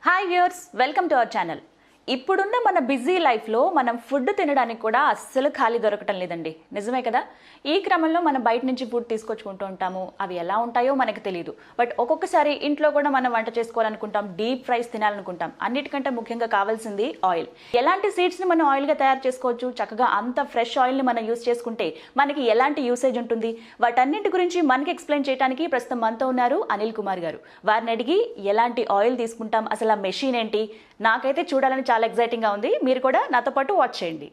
Hi viewers, welcome to our channel. ఇప్పుడున్న మన busy లైఫ్లో మనం ఫుడ్ తినడానికి కూడా అస్సలు ఖాళీ దొరకటం లేదండి. నిజమే కదా? ఈ క్రమంలో మనం బయట నుంచి ఫుడ్ తీసుకొచ్చుకుంటూ ఉంటాము. అవి ఎలా ఉంటాయో మనకు తెలియదు. బట్ ఒక్కొక్కసారి ఇంట్లో కూడా మనం వంట చేసుకోవాలనుకుంటాం, డీప్ ఫ్రైస్ తినాలనుకుంటాం. అన్నిటికంటే ముఖ్యంగా కావాల్సింది ఆయిల్. ఎలాంటి సీడ్స్ని మనం ఆయిల్గా తయారు చేసుకోవచ్చు, చక్కగా అంత ఫ్రెష్ ఆయిల్ని మనం యూస్ చేసుకుంటే మనకి ఎలాంటి యూసేజ్ ఉంటుంది, వాటన్నిటి గురించి మనకి ఎక్స్ప్లెయిన్ చేయడానికి ప్రస్తుతం మనతో ఉన్నారు అనిల్ కుమార్ గారు. వారిని అడిగి ఎలాంటి ఆయిల్ తీసుకుంటాం, అసలు ఆ మెషిన్ ఏంటి, నాకైతే చూడాలని చాలా ఎక్సైటింగ్గా ఉంది. మీరు కూడా నాతో పాటు వాచ్ చేయండి.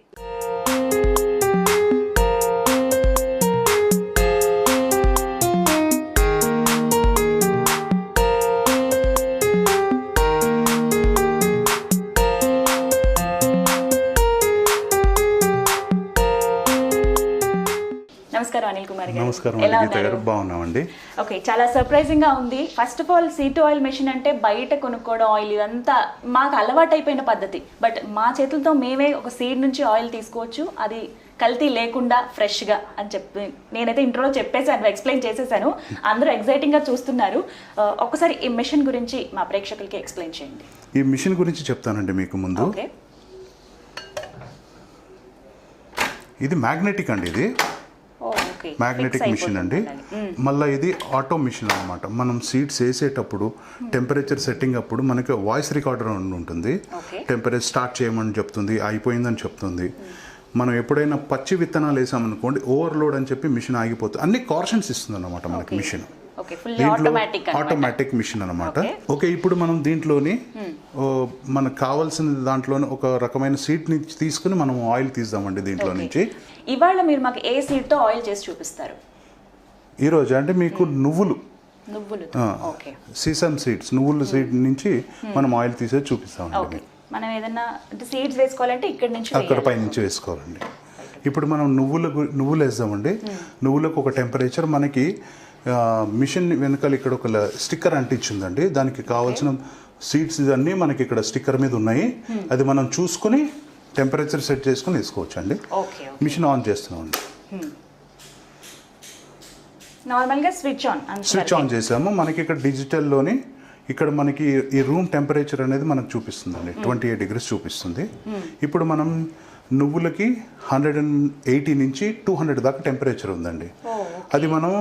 నమస్కారం అనిల్ కుమార్ గారు. నమస్కారం గీత గారు, బాగున్నామండి. ఓకే, చాలా సర్ప్రైజింగ్ గా ఉంది. First of all seed oil machine అంటే బయట కొనుక్కోవడం ఆయిల్ ఇదంతా మాకు అలవాటు అయిపోయిన పద్ధతి. బట్ మా చేతులతో మేమే ఒక సీడ్ నుంచి ఆయిల్ తీసుకోవచ్చు, అది కల్తీ లేకుండా ఫ్రెష్గా అని చెప్పి నేనైతే ఇంట్రోలో చెప్పేశాను, ఎక్స్ప్లెయిన్ చేసేసాను. అందరూ ఎక్సైటింగ్గా చూస్తున్నారు. ఒక్కసారి ఈ మెషిన్ గురించి మా ప్రేక్షకులకి ఎక్స్ప్లెయిన్ చేయండి. ఈ మిషన్ గురించి చెప్తానండి మీకు ముందు. ఓకే, ఇది మ్యాగ్నెటిక్ అండి. ఇది మ్యాగ్నెటిక్ మిషన్ అండి. మళ్ళీ ఇది ఆటో మిషన్ అనమాట. మనం సీడ్స్ వేసేటప్పుడు టెంపరేచర్ సెట్టింగ్ అప్పుడు మనకి వాయిస్ రికార్డర్ ఉంటుంది. టెంపరేచర్ స్టార్ట్ చేయమని చెప్తుంది, అయిపోయిందని చెప్తుంది. మనం ఎప్పుడైనా పచ్చి విత్తనాలు వేసామనుకోండి, ఓవర్లోడ్ అని చెప్పి మిషన్ ఆగిపోతుంది. అన్ని కాషన్స్ ఇస్తుంది అనమాట మనకి మిషన్. దీంట్లో ఆటోమేటిక్ మిషన్ అనమాట. ఓకే, ఇప్పుడు మనం దీంట్లోని మనకు కావాల్సిన దాంట్లోనే ఒక రకమైన సీడ్ నుంచి తీసుకుని మనం ఆయిల్ తీద్దామండి దీంట్లో నుంచి. ఇవాళ మీరు మాకు ఏ సీడ్ తో ఆయిల్ చేసి చూపిస్తారు? ఈ రోజు అంటే మీకు నువ్వులు సీసమ్ సీడ్స్, నువ్వుల సీడ్ నుంచి మనం ఆయిల్ తీసేది చూపిస్తామండి. మనం ఏదైనా సీడ్స్ వేసుకోవాలంటే ఇక్కడ నుంచి అక్కడ పై నుంచి వేసుకోవాలండి. ఇప్పుడు మనం నువ్వులు వేద్దామండి. నువ్వులకు ఒక టెంపరేచర్ మనకి మిషన్ వెనకాల ఇక్కడ ఒక స్టిక్కర్ అంటించిందండి. దానికి కావాల్సిన సీడ్స్ ఇవన్నీ మనకి ఇక్కడ స్టిక్కర్ మీద ఉన్నాయి. అది మనం చూసుకుని టెంపరేచర్ సెట్ చేసుకుని వేసుకోవచ్చు అండి. మిషన్ ఆన్ చేస్తున్నామండి. నార్మల్గా స్విచ్ ఆన్ చేసాము. మనకి ఇక్కడ డిజిటల్లోని ఇక్కడ మనకి ఈ రూమ్ టెంపరేచర్ అనేది మనకు చూపిస్తుందండి. 28 degrees చూపిస్తుంది. ఇప్పుడు మనం నువ్వులకి 180 నుంచి 200 దాకా టెంపరేచర్ ఉందండి. అది మనం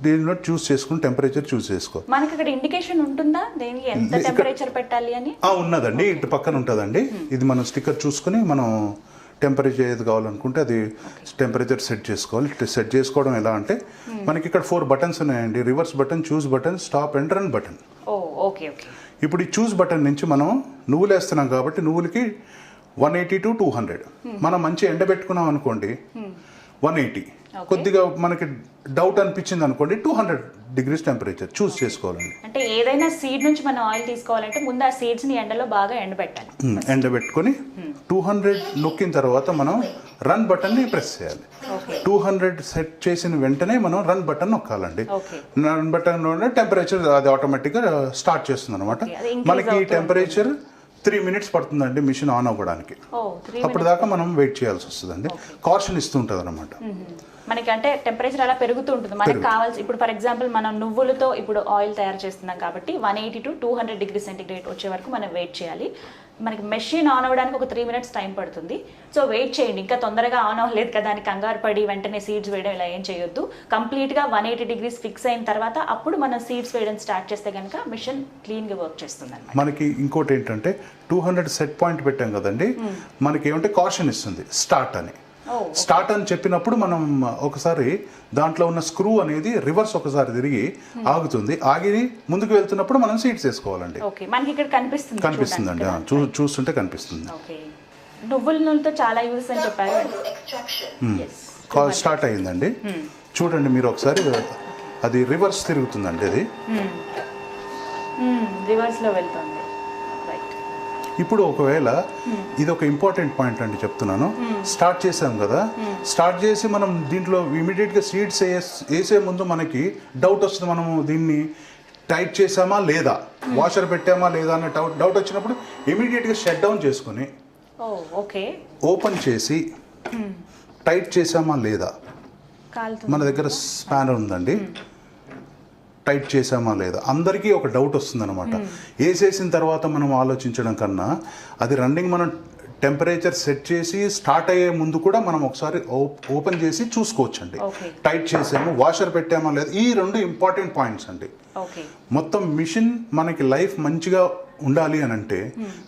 దీనిలో చూస్ చేసుకుని టెంపరేచర్ చూస్ చేసుకో. మనకి ఇక్కడ ఇండికేషన్ ఉంటుందా దేనికి ఎంత టెంపరేచర్ పెట్టాలి అని? ఉన్నదండి, ఇటు పక్కన ఉంటుందండి. ఇది మనం స్టిక్కర్ చూసుకుని మనం టెంపరేచర్ ఏది కావాలనుకుంటే అది టెంపరేచర్ సెట్ చేసుకోవాలి. సెట్ చేసుకోవడం ఎలా అంటే మనకి ఇక్కడ 4 buttons ఉన్నాయండి. Reverse button, choose button, stop and run button. ఇప్పుడు ఈ చూస్ బటన్ నుంచి మనం నువ్వులు వేస్తున్నాం కాబట్టి నువ్వులకి 180 to 200. మనం మంచి ఎండబెట్టుకున్నాం అనుకోండి 180. కొద్దిగా మనకి డౌట్ అనిపించింది అనుకోండి 200 degrees టెంపరేచర్ చూస్ చేసుకోవాలండి. అంటే ఏదైనా సీడ్ నుంచి మనం ఆయిల్ తీసుకోవాలంటే ముందు ఆ సీడ్స్ ని ఎండలో బాగా ఎండబెట్టాలి. ఎండబెట్టుకొని 200 నొక్కిన తర్వాత మనం రన్ బటన్ ని ప్రెస్ చేయాలి. 200 సెట్ చేసిన వెంటనే మనం రన్ బటన్ నొక్కాలండి. రన్ బటన్ టెంపరేచర్ అది ఆటోమేటిక్గా స్టార్ట్ చేస్తుంది అనమాట. మనకి ఈ టెంపరేచర్ 3 minutes పడుతుందండి మిషన్ ఆన్ అవ్వడానికి. అప్పటిదాకా మనం వెయిట్ చేయాల్సి వస్తుందండి. కాషన్ ఇస్తుంటుంది అనమాట. మనకి అంటే టెంపరేచర్ అలా పెరుగుతూ ఉంటుంది. మనకి కావాల్సి ఇప్పుడు ఫర్ ఎగ్జాంపుల్ మనం నువ్వులతో ఇప్పుడు ఆయిల్ తయారు చేస్తున్నాం కాబట్టి 180 to 200 degrees centigrade వచ్చే వరకు మనం వెయిట్ చేయాలి. మనకి మెషిన్ ఆన్ అవ్వడానికి ఒక 3 minutes టైం పడుతుంది. సో వెయిట్ చేయండి. ఇంకా తొందరగా ఆన్ అవ్వలేదు కదా అని కంగారు పడి వెంటనే సీడ్స్ వేయడం ఇలా ఏం చేయొద్దు. కంప్లీట్గా 180 degrees ఫిక్స్ అయిన తర్వాత అప్పుడు మనం సీడ్స్ వేయడం స్టార్ట్ చేస్తే కనుక మిషన్ క్లీన్గా వర్క్ చేస్తుంది అనమాట. మనకి ఇంకోటి ఏంటంటే 200 సెట్ పాయింట్ పెట్టాం కదండి, మనకి ఏమంటే కాషన్ ఇస్తుంది స్టార్ట్ అని. స్టార్ట్ అని చెప్పినప్పుడు మనం ఒకసారి దాంట్లో ఉన్న స్క్రూ అనేది రివర్స్ ఒకసారి తిరిగి ఆగుతుంది. ఆగి ముందుకు వెళ్తున్నప్పుడు మనం సీడ్స్ వేసుకోవాలండి. మనకి ఇక్కడ కనిపిస్తుందండి, చూస్తుంటే కనిపిస్తుంది. నువ్వుల నూనెతో చాలా యూజెస్ అని చెప్పారు. స్టార్ట్ అయ్యిందండి. చూడండి మీరు ఒకసారి, అది రివర్స్ తిరుగుతుందండి. అది రివర్స్ లో వెళ్తుంది. ఇప్పుడు ఒకవేళ ఇది ఒక ఇంపార్టెంట్ పాయింట్ అండి చెప్తున్నాను. స్టార్ట్ చేసాం కదా, స్టార్ట్ చేసి మనం దీంట్లో ఇమీడియట్గా సీడ్స్ వేసే ముందు మనకి డౌట్ వస్తుంది. మనము దీన్ని టైట్ చేసామా లేదా, వాషర్ పెట్టామా లేదా అనే డౌట్ వచ్చినప్పుడు ఇమీడియట్గా షట్ డౌన్ చేసుకుని ఓపెన్ చేసి టైట్ చేసామా లేదా, మన దగ్గర స్పానర్ ఉందండి, టైట్ చేసామా లేదా అందరికీ ఒక డౌట్ వస్తుందన్నమాట. వేసేసిన తర్వాత మనం ఆలోచించడం కన్నా అది రన్నింగ్ మనం టెంపరేచర్ సెట్ చేసి స్టార్ట్ అయ్యే ముందు కూడా మనం ఒకసారి ఓపెన్ చేసి చూసుకోవచ్చండి. టైట్ చేసాము, వాషర్ పెట్టామా లేదా, ఈ 2 ఇంపార్టెంట్ పాయింట్స్ అండి. మొత్తం మిషన్ మనకి లైఫ్ మంచిగా ఉండాలి అని అంటే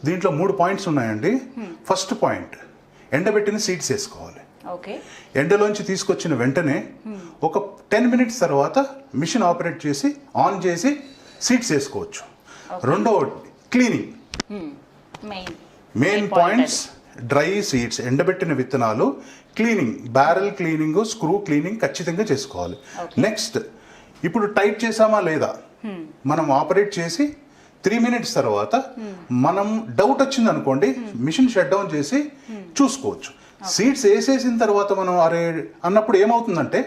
దీంట్లో 3 పాయింట్స్ ఉన్నాయండి. ఫస్ట్ పాయింట్, ఎండబెట్టిన సీడ్స్ వేసుకోవాలి. ఎండలోంచి తీసుకొచ్చిన వెంటనే ఒక 10 మినిట్స్ తర్వాత మిషన్ ఆపరేట్ చేసి ఆన్ చేసి సీడ్స్ వేసుకోవచ్చు. రెండవది cleaning. Main points dry seeds, ఎండబెట్టిన విత్తనాలు cleaning, barrel cleaning, screw cleaning ఖచ్చితంగా చేసుకోవాలి. నెక్స్ట్, ఇప్పుడు టైట్ చేసామా లేదా మనం ఆపరేట్ చేసి 3 మినిట్స్ తర్వాత మనం డౌట్ వచ్చింది అనుకోండి, మిషన్ షట్ డౌన్ చేసి చూసుకోవచ్చు. సీడ్స్ వేసేసిన తర్వాత మనం అరే అన్నప్పుడు ఏమవుతుందంటే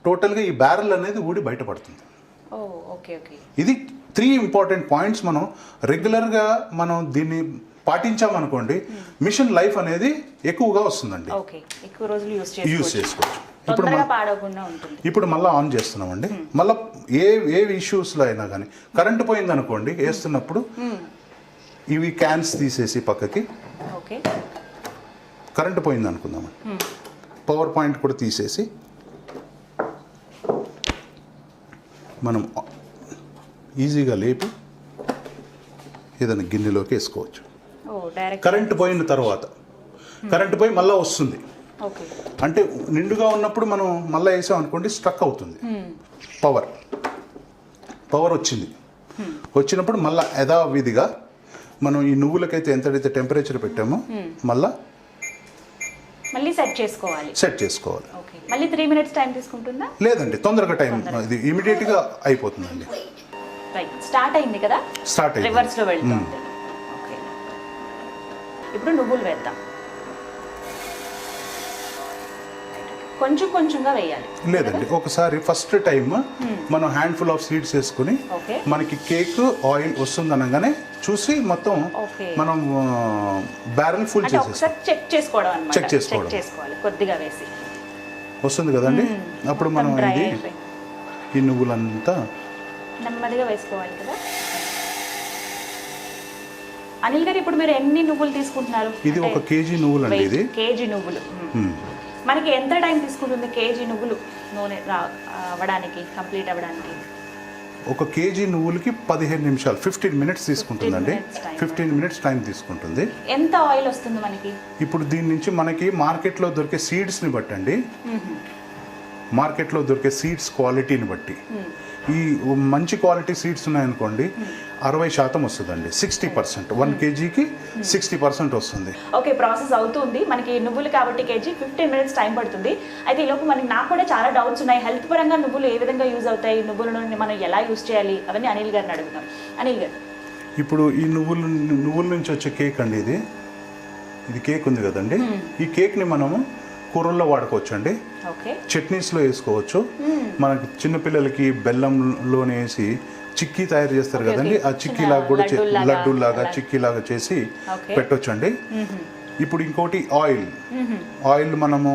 టోటల్గా ఈ బ్యారెల్ అనేది ఊడి బయటపడుతుంది. ఇది 3 ఇంపార్టెంట్ పాయింట్స్. మనం రెగ్యులర్గా మనం దీన్ని పాటించామనుకోండి మిషన్ లైఫ్ అనేది ఎక్కువగా వస్తుందండి. యూజ్ చేసుకోవచ్చు. ఇప్పుడు మళ్ళీ ఆన్ చేస్తున్నామండి. మళ్ళీ ఏ ఇష్యూస్లో అయినా కానీ కరెంట్ పోయింది అనుకోండి, వేస్తున్నప్పుడు ఇవి క్యాన్స్ తీసేసి పక్కకి, కరెంట్ పోయింది అనుకుందామండి, పవర్ పాయింట్ కూడా తీసేసి మనం ఈజీగా లేపి ఏదైనా గిన్నెలోకి వేసుకోవచ్చు. కరెంట్ పోయిన తర్వాత కరెంట్ పోయి మళ్ళీ వస్తుంది అంటే నిండుగా ఉన్నప్పుడు మనం మళ్ళీ వేసాం అనుకోండి స్ట్రక్ అవుతుంది. పవర్ వచ్చినప్పుడు మళ్ళీ యథావిధిగా మనం ఈ నువ్వులకైతే ఎంతైతే టెంపరేచర్ పెట్టామో మళ్ళీ సెట్ చేసుకోవాలి. మళ్ళీ 3 మినిట్స్ టైం తీసుకుంటుందా? లేదండి, తొందరగా టైం, ఇది ఇమిడియట్ గా అయిపోతుందండి. స్టార్ట్ అయింది కదా, రివర్స్ లో వెళ్తుంది. ఇప్పుడు నువ్వులు వేద్దాం. కొంచెంగా వేయాలి. లేదండి, ఒకసారి ఫస్ట్ టైం మనం హ్యాండ్ఫుల్ ఆఫ్ సీడ్స్ వేసుకుని మనకి కేక్ ఆయిల్ వస్తుంది అనగానే చూసి మొత్తం మనం బ్యారెల్ ఫుల్ చెక్ చేసుకోవాలి కొద్దిగా వేసి వస్తుంది కదండి. అప్పుడు మనం ఈ నువ్వులంతా నెమ్మదిగా వేసుకోవాలి కదా. అనిల్ గారు, ఇప్పుడు మీరు ఎన్ని నువ్వులు తీసుకుంటున్నారు? ఇది 1 కేజీ నువ్వులు అండి. ఇది కేజీ నువ్వులు. మనకి ఎంత టైం తీసుకుంటుంది కేజీ నువ్వులు నూనె అవ్వడానికి, కంప్లీట్ అవ్వడానికి? 1 కేజీ నువ్వులకి 15 నిమిషాలు, 15 మినిట్స్ తీసుకుంటుందండి. 15 మినిట్స్ టైం తీసుకుంటుంది. ఎంత ఆయిల్ వస్తుంది మనకి? ఇప్పుడు దీని నుంచి మనకి మార్కెట్లో దొరికే సీడ్స్ని బట్టి అండి, మార్కెట్లో దొరికే సీడ్స్ క్వాలిటీని బట్టి, ఈ మంచి క్వాలిటీ సీడ్స్ ఉన్నాయనుకోండి 60% వస్తుందండి. 60%, 1 కేజీకి 60% వస్తుంది. ఓకే, ప్రాసెస్ అవుతుంది. మనకి నువ్వులు కాబట్టి కేజీ 15 మినిట్స్ టైం పడుతుంది. అయితే ఈలోపు నాకు కూడా చాలా డౌట్స్ ఉన్నాయి. హెల్త్ పరంగా నువ్వులు ఏ విధంగా యూజ్ అవుతాయి, నువ్వులను మనం ఎలా యూజ్ చేయాలి, అవన్నీ అనిల్ గారిని అడుగుతాం. అనిల్ గారు, ఇప్పుడు ఈ నువ్వుల నుంచి వచ్చే కేక్ అండి, ఇది కేక్ ఉంది కదండి, ఈ కేక్ని మనము కూరల్లో వాడుకోవచ్చు అండి. చట్నీస్లో వేసుకోవచ్చు. మనకి చిన్నపిల్లలకి బెల్లంలోనే వేసి చిక్కీ తయారు చేస్తారు కదండి, ఆ చిక్కీలాగా కూడా లడ్డూలాగా చిక్కీలాగా చేసి పెట్టొచ్చు అండి. ఇప్పుడు ఇంకోటి ఆయిల్ మనము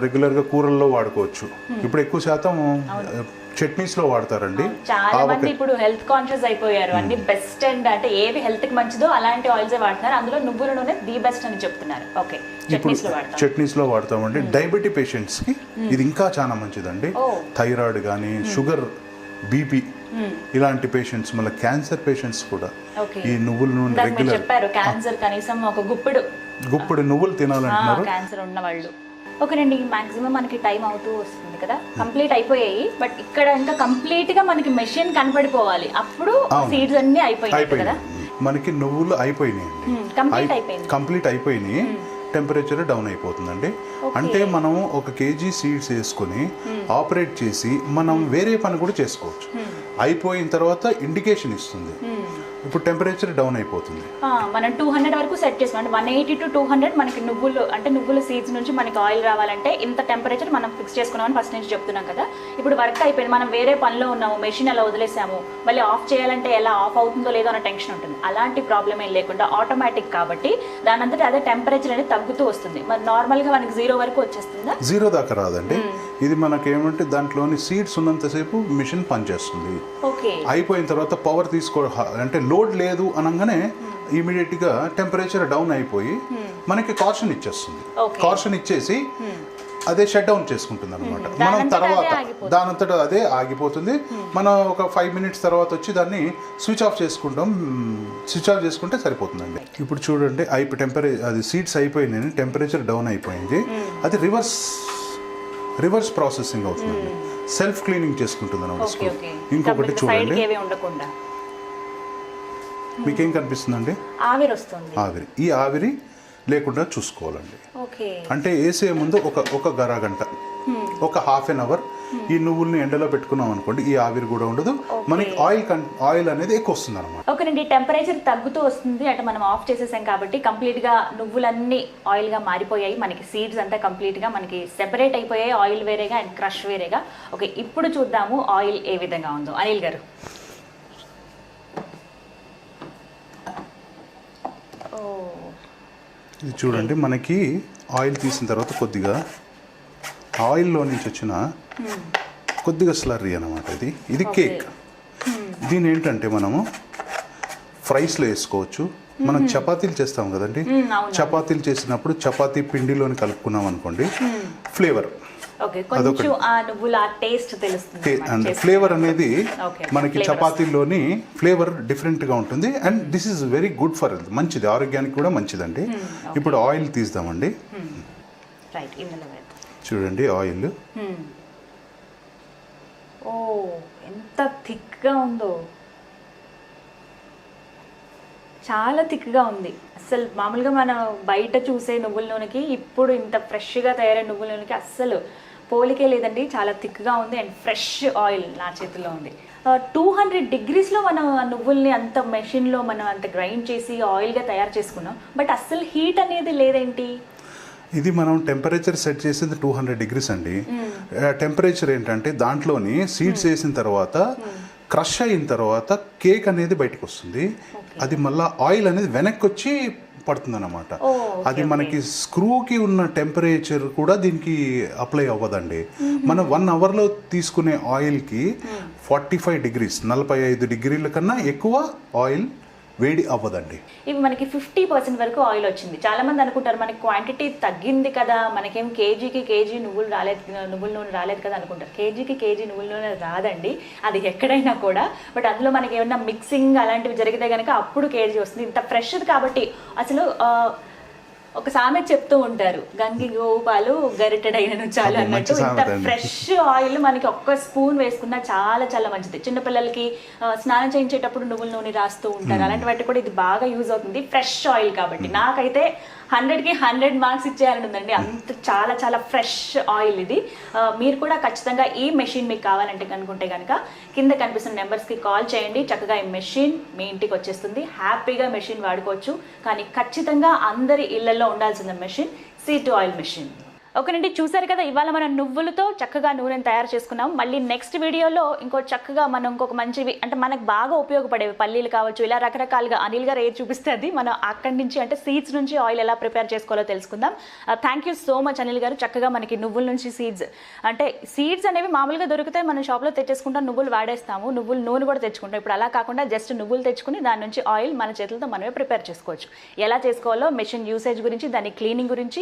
రెగ్యులర్గా కూరల్లో వాడుకోవచ్చు. ఇప్పుడు ఎక్కువ శాతం చట్నీస్ లో వాడతారండి. చాలా మంది ఇప్పుడు హెల్త్ కాన్షియస్ అయిపోయారు. అన్ని బెస్ట్ అండ్ అంటే ఏవి హెల్త్ కి మంచిదో అలాంటి ఆయిల్స్ వాడుతున్నారు. అందులో నువ్వుల నూనె ది బెస్ట్ అని చెప్తున్నారు. ఓకే, చట్నీస్ లో వాడతామండి. డయాబెటిక్ పేషెంట్స్ కి ఇది ఇంకా చాలా మంచిదండి. థైరాయిడ్ కానీ, షుగర్, బీపీ ఇలాంటి పేషెంట్స్, మళ్ళీ క్యాన్సర్ పేషెంట్స్ కూడా ఈ నువ్వుల నూనె రెగ్యులర్ చెప్పారు. క్యాన్సర్ కనీసం ఒక గుప్పెడు నువ్వులు తినాలంటున్నారు క్యాన్సర్ ఉన్న వాళ్ళు. ఓకేనండి, మాక్సిమం మనకి టైం అవుతూ వస్తుంది కదా, కంప్లీట్ అయిపోయాయి. బట్ ఇక్కడ ఇంకా కంప్లీట్ గా మనకి మెషిన్ కనపడిపోవాలి, అప్పుడు సీడ్స్ అన్ని అయిపోయాయి కదా. మనకి నువ్వులు అయిపోయినాయి, కంప్లీట్ అయిపోయినాయి. టెంపరేచర్ డౌన్ అయిపోతుందండి. అంటే మనం 1 కేజీ సీడ్స్ వేసుకొని ఆపరేట్ చేసి మనం వేరే పని కూడా చేసుకోవచ్చు. అయిపోయిన తర్వాత ఇండికేషన్ ఇస్తుంది. ఇప్పుడు టెంపరేచర్ డౌన్ అయిపోతుంది. మనం 200 వరకు సెట్ చేసాం. అంటే 180 to 200 మనకి నువ్వుల సీడ్స్ నుంచి మనకి ఆయిల్ రావాలంటే ఇంత టెంపరేచర్ మనం ఫిక్స్ చేసుకున్నామని ఫస్ట్ నుంచి చెప్తున్నాం కదా. ఇప్పుడు వర్క్ అయిపోయింది, మనం వేరే పనిలో ఉన్నాము, మెషిన్ అలా వదిలేసాము, మళ్ళీ ఆఫ్ చేయాలంటే ఎలా ఆఫ్ అవుతుందో లేదో అన్న టెన్షన్ ఉంటుంది. అలాంటి ప్రాబ్లం ఏం లేకుండా ఆటోమేటిక్ కాబట్టి దాని అంతటా అదే టెంపరేచర్ అనేది తగ్గుతూ వస్తుంది. మరి నార్మల్గా మనకి 0 వరకు వచ్చేస్తుందా? 0 దాకా రాదండి. ఇది మనకేమంటే దాంట్లోని సీడ్స్ ఉన్నంతసేపు మిషన్ పనిచేస్తుంది. ఓకే. అయిపోయిన తర్వాత పవర్ అంటే లోడ్ లేదు అనగానే ఇమీడియట్గా టెంపరేచర్ డౌన్ అయిపోయి మనకి కాషన్ ఇచ్చేస్తుంది. కాషన్ ఇచ్చేసి అదే షట్ డౌన్ చేసుకుంటుంది అనమాట. మనం తర్వాత దానంతటా అదే ఆగిపోతుంది. మనం ఒక 5 minutes తర్వాత వచ్చి దాన్ని స్విచ్ ఆఫ్ చేసుకుంటాం. స్విచ్ ఆఫ్ చేసుకుంటే సరిపోతుందండి. ఇప్పుడు చూడండి అది సీడ్స్ అయిపోయింది, టెంపరేచర్ డౌన్ అయిపోయింది. అది రివర్స్ ప్రాసెసింగ్ అవుతుందండి. సెల్ఫ్ క్లీనింగ్ చేసుకుంటుంది అనమాట. ఇంకొకటి చూడండి, మీకేం కనిపిస్తుందండి? ఆవిరి వస్తుంది. ఆవిరి. ఈ ఆవిరి లేకుండా చూసుకోవాలండి. అంటే వేసే ముందు ఒక గంట ఒక హాఫ్ అన్ అవర్ ఈ నువ్వుల్ని ఎండలో పెట్టుకున్నాం అనుకోండి, ఈ ఆవిరి కూడా ఉండదు, మనకి ఆయిల్ అనేది ఎక్కువ వస్తుంది అనమాట. ఓకేనండి. టెంపరేచర్ తగ్గుతూ వస్తుంది అంటే మనం ఆఫ్ చేసేసాం కాబట్టి కంప్లీట్ గా నువ్వులన్నీ ఆయిల్ గా మారిపోయాయి. మనకి సీడ్స్ అంతా కంప్లీట్ గా మనకి సెపరేట్ అయిపోయాయి, ఆయిల్ వేరేగా అండ్ క్రష్ వేరేగా. ఓకే, ఇప్పుడు చూద్దాము ఆయిల్ ఏ విధంగా ఉందో. అనిల్ గారు, ఇది చూడండి, మనకి ఆయిల్ తీసిన తర్వాత కొద్దిగా ఆయిల్లో నుంచి వచ్చిన కొద్దిగా స్లర్రీ అనమాట. ఇది కేక్. దీని ఏంటంటే మనము ఫ్రైస్లో వేసుకోవచ్చు. మనం చపాతీలు చేస్తాం కదండి, చపాతీలు చేసినప్పుడు చపాతీ పిండిలోని కలుపుకున్నాం అనుకోండి, ఫ్లేవర్ ఫ్లేవర్ అనేది మనకి చపాతీలోని ఫ్లేవర్ డిఫరెంట్గా ఉంటుంది. And this is very good for health, మంచిది, ఆరోగ్యానికి కూడా మంచిదండి. ఇప్పుడు ఆయిల్ తీద్దామండి. చూడండి ఆయిల్ ఎంత థిక్గా ఉందో, చాలా థిక్గా ఉంది. అస్సలు మామూలుగా మనం బయట చూసే నువ్వుల నూనెకి ఇప్పుడు ఇంత ఫ్రెష్గా తయారైన నువ్వుల నూనెకి అస్సలు పోలికే లేదండి. చాలా థిక్గా ఉంది అండ్ ఫ్రెష్ ఆయిల్ నా చేతిలో ఉంది. 200 degreesలో మనం నువ్వుల్ని అంత మెషిన్లో మనం అంత గ్రైండ్ చేసి ఆయిల్గా తయారు చేసుకున్నాం, బట్ అస్సలు హీట్ అనేది లేదేంటి? ఇది మనం టెంపరేచర్ సెట్ చేసింది 200 degrees అండి. టెంపరేచర్ ఏంటంటే దాంట్లోని సీడ్స్ వేసిన తర్వాత క్రష్ అయిన తర్వాత కేక్ అనేది బయటకు వస్తుంది. అది మళ్ళీ ఆయిల్ అనేది వెనక్కి వచ్చి పడుతుంది అనమాట. అది మనకి స్క్రూకి ఉన్న టెంపరేచర్ కూడా దీనికి అప్లై అవ్వదండి. మనం 1 hourలో తీసుకునే ఆయిల్కి 45 degrees 45 degrees కన్నా ఎక్కువ ఆయిల్ వేడి అవ్వదండి. ఇవి మనకి 50% వరకు ఆయిల్ వచ్చింది. చాలా మంది అనుకుంటారు మనకి క్వాంటిటీ తగ్గింది కదా, మనకేం కేజీకి కేజీ నువ్వుల నూనె రాలేదు కదా అనుకుంటారు. కేజీకి కేజీ నువ్వుల నూనె రాదండి, అది ఎక్కడైనా కూడా. బట్ అందులో మనకి ఏమన్నా మిక్సింగ్ అలాంటివి జరిగితే కనుక అప్పుడు కేజీ వస్తుంది. ఇంత ఫ్రెష్ది కాబట్టి అసలు ఒక సామెత చెప్తూ ఉంటారు, గంగి గోపాలు గరిటెడైనను చాలు అన్నట్టు. ఇంత ఫ్రెష్ ఆయిల్ మనకి ఒక్క స్పూన్ వేసుకున్నా చాలా చాలా మంచిది. చిన్నపిల్లలకి స్నానం చేయించేటప్పుడు నువ్వుల నూనె రాస్తూ ఉంటారు, అలాంటి వాటి కూడా ఇది బాగా యూజ్ అవుతుంది, ఫ్రెష్ ఆయిల్ కాబట్టి. నాకైతే 100కి 100 మార్క్స్ ఇచ్చేయాలని ఉందండి, అంత చాలా చాలా ఫ్రెష్ ఆయిల్ ఇది. మీరు కూడా ఖచ్చితంగా ఈ మెషిన్ మీకు కావాలంటే కనుకుంటే కనుక కింద కనిపిస్తున్న నెంబర్స్కి కాల్ చేయండి. చక్కగా ఈ మెషిన్ మీ ఇంటికి వచ్చేస్తుంది, హ్యాపీగా మెషిన్ వాడుకోవచ్చు. కానీ ఖచ్చితంగా అందరి ఇళ్లలో ఉండాల్సిన machine seed to oil machine. ఓకేనండి, చూసారు కదా, ఇవాళ మనం నువ్వులతో చక్కగా నూనెను తయారు చేసుకున్నాం. మళ్ళీ నెక్స్ట్ వీడియోలో చక్కగా మనం ఇంకొక మంచివి అంటే మనకు బాగా ఉపయోగపడేవి పల్లీలు కావచ్చు, ఇలా రకరకాలుగా అనిల్ గారు ఏది చూపిస్తే అది మనం అక్కడి నుంచి అంటే సీడ్స్ నుంచి ఆయిల్ ఎలా ప్రిపేర్ చేసుకోవాలో తెలుసుకుందాం. Thank you so much Anil గారు. చక్కగా మనకి నువ్వుల నుంచి సీడ్స్ అంటే సీడ్స్ అనేవి మామూలుగా దొరికితే మనం షాప్లో తెచ్చేసుకుంటాం, నువ్వులు వాడేస్తాము, నువ్వుల నూనె కూడా తెచ్చుకుంటాం. ఇప్పుడు అలా కాకుండా జస్ట్ నువ్వులు తెచ్చుకుని దాని నుంచి ఆయిల్ మన చేతులతో మనమే ప్రిపేర్ చేసుకోవచ్చు. ఎలా చేసుకోవాలో, మెషిన్ యూసేజ్ గురించి, దాని క్లీనింగ్ గురించి